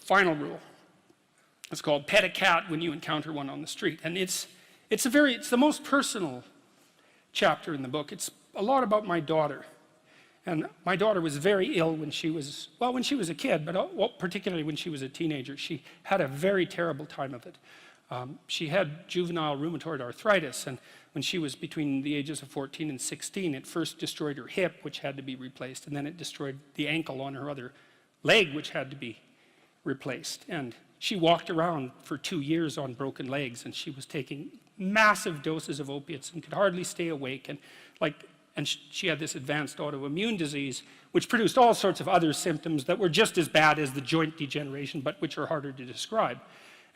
final rule. It's called pet a cat when you encounter one on the street. And it's the most personal chapter in the book. It's a lot about my daughter. And my daughter was very ill when she was a kid, but particularly when she was a teenager. She had a very terrible time of it. She had juvenile rheumatoid arthritis, and when she was between the ages of 14 and 16, it first destroyed her hip, which had to be replaced, and then it destroyed the ankle on her other leg, which had to be replaced. And she walked around for 2 years on broken legs, and she was taking massive doses of opiates and could hardly stay awake. And she had this advanced autoimmune disease, which produced all sorts of other symptoms that were just as bad as the joint degeneration, but which are harder to describe.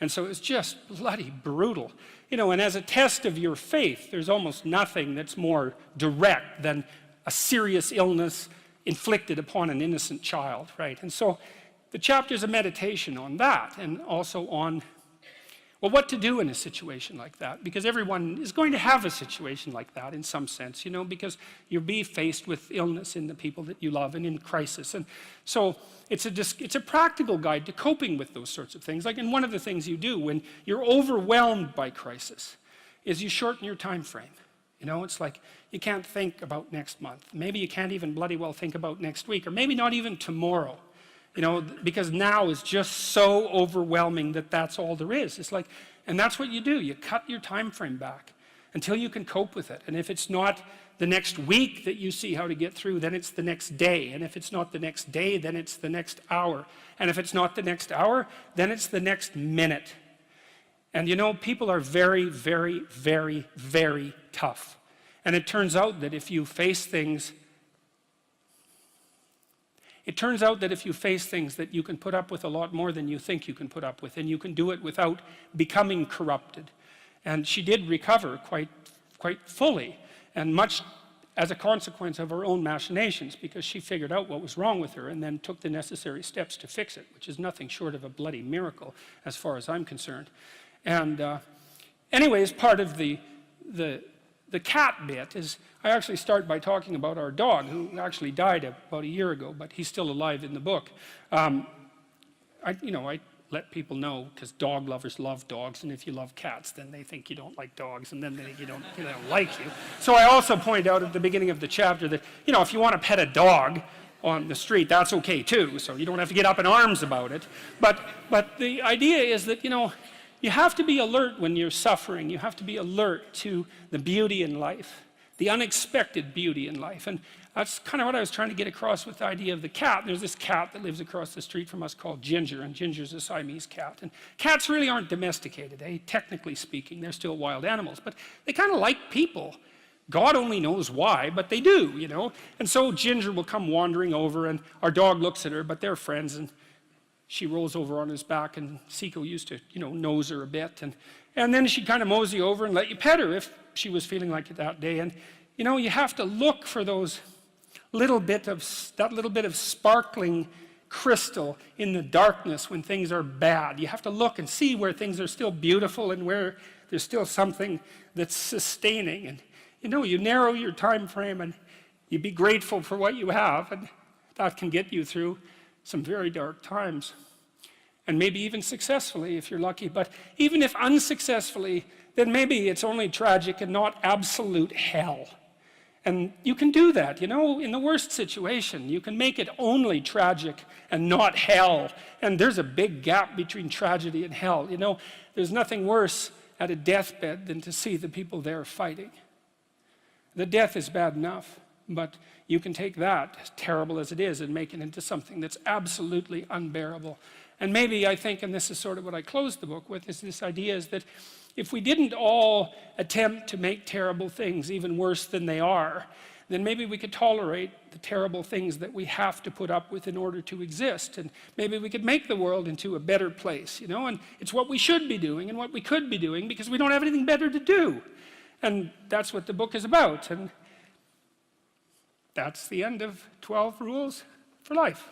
And so it was just bloody brutal. You know, and as a test of your faith, there's almost nothing that's more direct than a serious illness inflicted upon an innocent child, right? And so the chapter's a meditation on that, and also on, well, what to do in a situation like that, because everyone is going to have a situation like that in some sense, you know, because you'll be faced with illness in the people that you love and in crisis. And so it's a practical guide to coping with those sorts of things. Like, and one of the things you do when you're overwhelmed by crisis is you shorten your time frame. You know, it's like you can't think about next month. Maybe you can't even bloody well think about next week, or maybe not even tomorrow. You know, because now is just so overwhelming that that's all there is. It's like, and that's what you do. You cut your time frame back until you can cope with it. And if it's not the next week that you see how to get through, then it's the next day. And if it's not the next day, then it's the next hour. And if it's not the next hour, then it's the next minute. And you know, people are very, very, very, very tough. And it turns out that if you face things that you can put up with a lot more than you think you can put up with, and you can do it without becoming corrupted. And she did recover quite fully, and much as a consequence of her own machinations, because she figured out what was wrong with her and then took the necessary steps to fix it, which is nothing short of a bloody miracle as far as I'm concerned. And anyways, part of the cat bit is, I actually start by talking about our dog, who actually died about a year ago, but he's still alive in the book. I let people know, because dog lovers love dogs, and if you love cats, then they think you don't like dogs, and then they think they don't like you. So I also point out at the beginning of the chapter that, you know, if you want to pet a dog on the street, that's okay too, so you don't have to get up in arms about it. But the idea is that, you know, you have to be alert when you're suffering. You have to be alert to the beauty in life, the unexpected beauty in life. And that's kind of what I was trying to get across with the idea of the cat. There's this cat that lives across the street from us called Ginger, and Ginger's a Siamese cat. And cats really aren't domesticated, technically speaking. They're still wild animals, but they kind of like people. God only knows why, but they do, you know. And so Ginger will come wandering over, and our dog looks at her, but they're friends, and she rolls over on his back, and Seiko used to, you know, nose her a bit. And then she'd kind of mosey over and let you pet her if she was feeling like it that day. And, you know, you have to look for that little bit of sparkling crystal in the darkness when things are bad. You have to look and see where things are still beautiful and where there's still something that's sustaining. And, you know, you narrow your time frame and you be grateful for what you have, and that can get you through some very dark times, and maybe even successfully if you're lucky. But even if unsuccessfully, then maybe it's only tragic and not absolute hell. And you can do that, you know, in the worst situation. You can make it only tragic and not hell. And there's a big gap between tragedy and hell. You know, there's nothing worse at a deathbed than to see the people there fighting. The death is bad enough, but you can take that, as terrible as it is, and make it into something that's absolutely unbearable. And maybe I think, and this is sort of what I closed the book with, is this idea is that if we didn't all attempt to make terrible things even worse than they are, then maybe we could tolerate the terrible things that we have to put up with in order to exist. And maybe we could make the world into a better place, you know? And it's what we should be doing and what we could be doing, because we don't have anything better to do. And that's what the book is about. And that's the end of 12 Rules for Life.